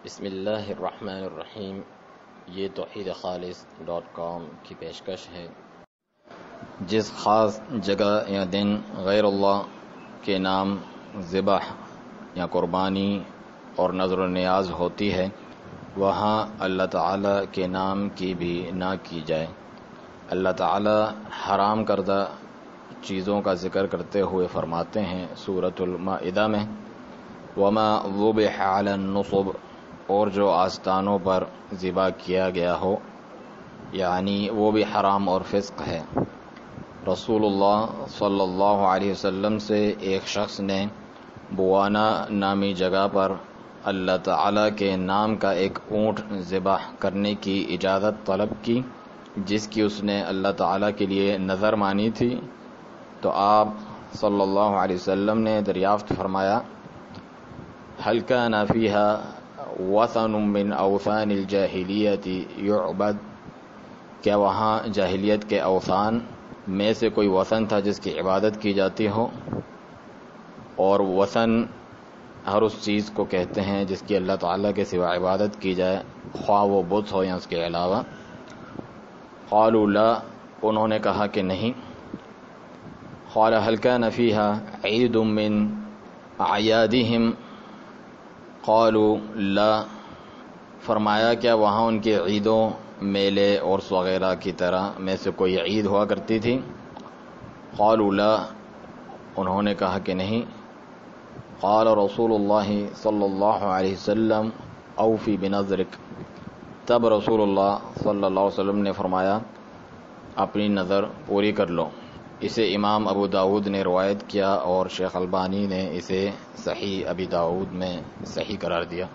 بسم اللہ الرحمن الرحیم۔ یہ توحیدخالص.com کی پیشکش ہے۔ جس خاص جگہ یا دن غیر اللہ کے نام ذبح یا قربانی اور نظر و نیاز ہوتی ہے، وہاں اللہ تعالیٰ کے نام کی بھی نہ کی جائے۔ اللہ تعالیٰ حرام کردہ چیزوں کا ذکر کرتے ہوئے فرماتے ہیں سورۃ المائدہ میں، وَمَا ذُبِحَ عَلَى النُّصُبِ، اور جو آستانوں پر ذبح کیا گیا ہو، یعنی وہ بھی حرام اور فسق ہے۔ رسول اللہ صلی اللہ علیہ وسلم سے ایک شخص نے بوانا نامی جگہ پر اللہ تعالیٰ کے نام کا ایک اونٹ ذبح کرنے کی اجازت طلب کی، جس کی اس نے اللہ تعالیٰ کے لیے نذر مانی تھی، تو آپ صلی اللہ علیہ وسلم نے دریافت فرمایا، هل كان فيها وثن من اوثان الجاہلیت یعبد، کیا وہاں جاہلیت کے اوثان میں سے کوئی وثن تھا جس کی عبادت کی جاتی ہو؟ اور وثن ہر اس چیز کو کہتے ہیں جس کی اللہ تعالیٰ کے سوا عبادت کی جائے، خواہ وہ بت ہو یا اس کے علاوہ۔ قالوا لا، انہوں نے کہا کہ نہیں۔ قال هل كان فيها عید من اعیادهم، قالوا لا، فرمایا کیا وہاں ان کے عیدوں، میلے اور وغیرہ کی طرح میں سے کوئی عید ہوا کرتی تھی؟ قالوا لا، انہوں نے کہا کہ نہیں۔ قال رسول اللہ صلی اللہ علیہ وسلم اوفی بنذرک، تب رسول اللہ صلی اللہ علیہ وسلم نے فرمایا اپنی نظر پوری کر لو۔ اسے امام ابو داود نے روایت کیا اور شیخ البانی نے اسے صحیح ابی داود میں صحیح قرار دیا۔